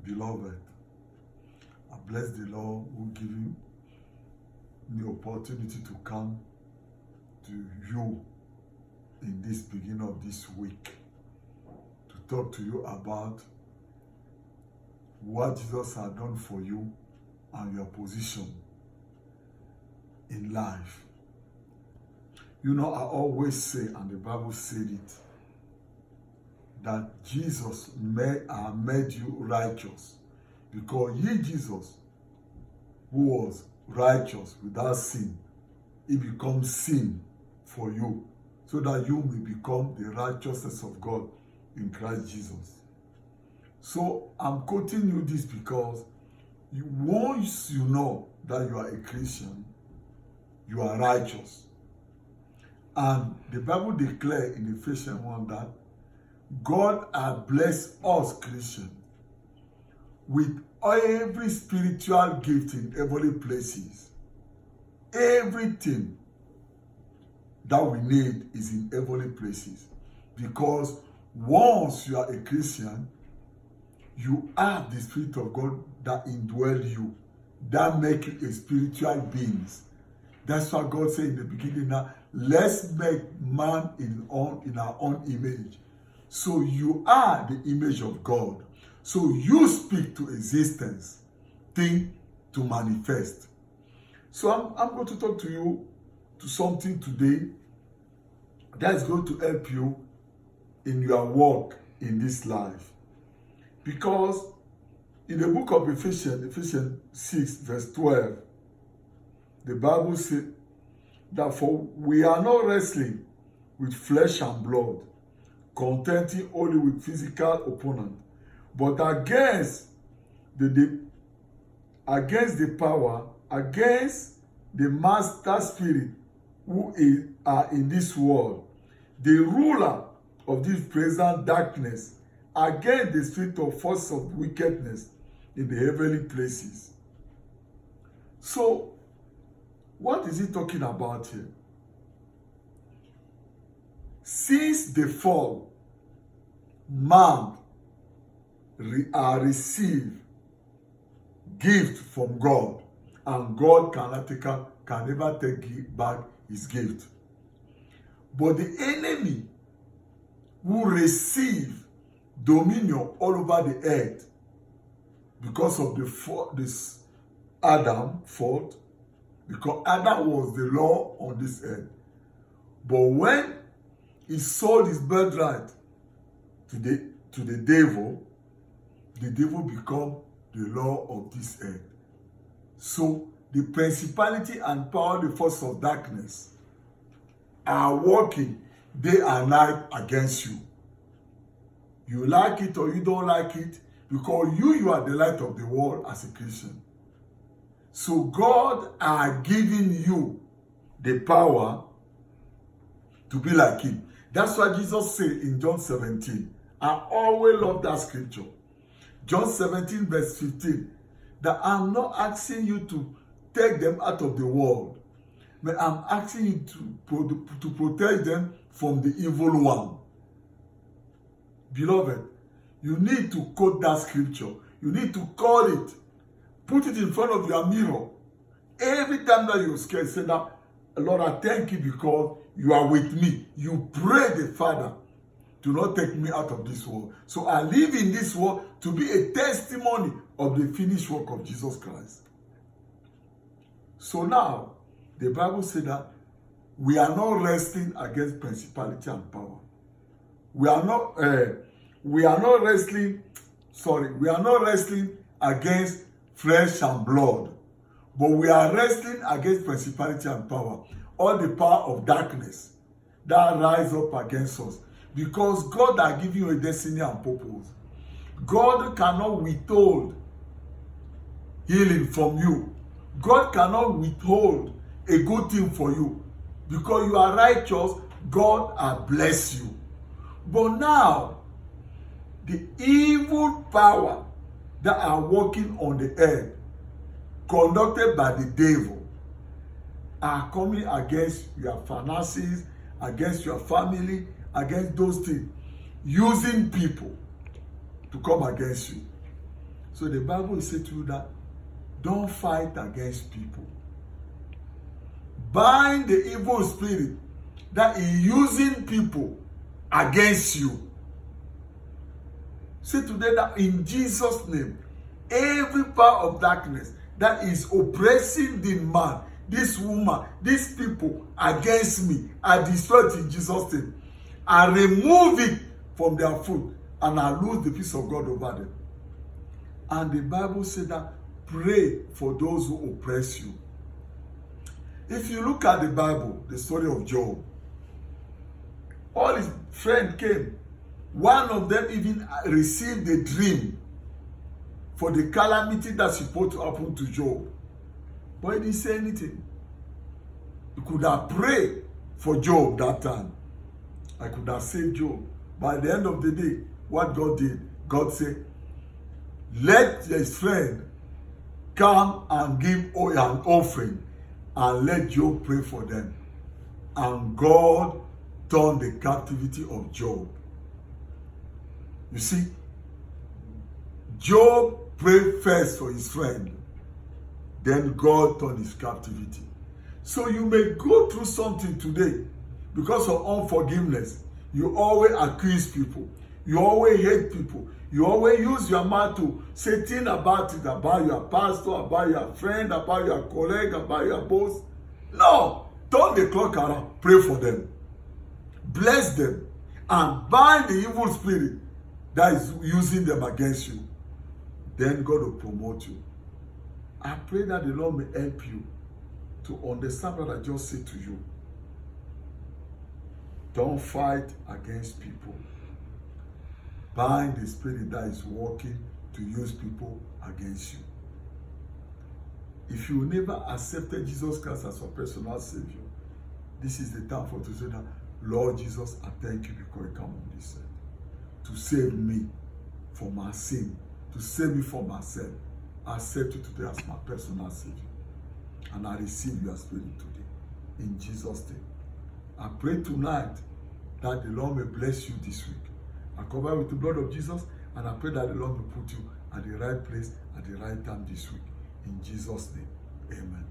Beloved, I bless the Lord who give me the opportunity to come to you in this beginning of this week to talk to you about what Jesus has done for you and your position in life. You know, I always say, and the Bible said it, that Jesus made you righteous, because he, Jesus, who was righteous without sin, he becomes sin for you, so that you may become the righteousness of God in Christ Jesus. So I'm quoting you this because once you know that you are a Christian, you are righteous. And the Bible declares in Ephesians 1 that God has blessed us Christians with every spiritual gift in heavenly places. Everything that we need is in heavenly places. Because once you are a Christian, you have the Spirit of God that indwells you, that makes you a spiritual being. That's why God said in the beginning, now, let's make man in our own image. So you are the image of God. So you speak to existence, think to manifest. So I'm going to talk to you to something today that's going to help you in your work in this life. Because in the book of Ephesians 6 verse 12, the Bible says that for we are not wrestling with flesh and blood, contending only with physical opponent, but against the power, against the master spirit who are in this world, the ruler of this present darkness, against the spirit of force of wickedness in the heavenly places. So, what is he talking about here? Since the fall, man received gift from God, and God can never take back his gift. But the enemy who receive dominion all over the earth because of this Adam fault, because Adam was the law on this earth. But when he sold his birthright to the devil become the law of this earth. So the principality and power, the force of darkness, are working day and night against you. You like it or you don't like it, because you are the light of the world as a Christian. So God are giving you the power to be like him. That's why Jesus said in John 17, I always love that scripture. John 17 verse 15, that I'm not asking you to take them out of the world, but I'm asking you to protect them from the evil one. Beloved, you need to quote that scripture. You need to call it. Put it in front of your mirror. Every time that you're scared, say that, Lord, I thank you because you are with me. You pray the Father to not take me out of this world. So I live in this world to be a testimony of the finished work of Jesus Christ. So now, the Bible says that we are not wrestling against principality and power. We are not wrestling against flesh and blood, but we are wrestling against principality and power, all the power of darkness that rise up against us, because God has given you a destiny and purpose. God cannot withhold healing from you. God cannot withhold a good thing for you, because you are righteous. God has blessed you. But now, the evil power that are working on the earth, conducted by the devil, are coming against your finances, against your family, against those things, using people to come against you. So the Bible is saying to you that don't fight against people. Bind the evil spirit that is using people against you. Say today that in Jesus' name, every power of darkness that is oppressing the man, this woman, these people against me, I destroy it in Jesus' name. I remove it from their foot and I lose the peace of God over them. And the Bible said that pray for those who oppress you. If you look at the Bible, the story of Job, all his friends came. One of them even received a dream for the calamity that's supposed to happen to Job. But he didn't say anything. He could have prayed for Job that time. I could have saved Job. By the end of the day, what God did, God said, let his friend come and give an offering and let Job pray for them. And God turned the captivity of Job. You see, Job prayed first for his friend. Then God turned his captivity. So you may go through something today because of unforgiveness. You always accuse people. You always hate people. You always use your mouth to say things about it, about your pastor, about your friend, about your colleague, about your boss. No, turn the clock around. Pray for them. Bless them. And bind the evil spirit that is using them against you. Then God will promote you. I pray that the Lord may help you to understand what I just said to you. Don't fight against people. Bind the spirit that is working to use people against you. If you never accepted Jesus Christ as your personal Savior, this is the time for to say that, Lord Jesus, I thank you because you come on this earth to save me from my sin, to save me from myself. I accept you today as my personal Savior. And I receive your spirit today. In Jesus' name. I pray tonight that the Lord may bless you this week. I cover with the blood of Jesus, and I pray that the Lord will put you at the right place at the right time this week. In Jesus' name, amen.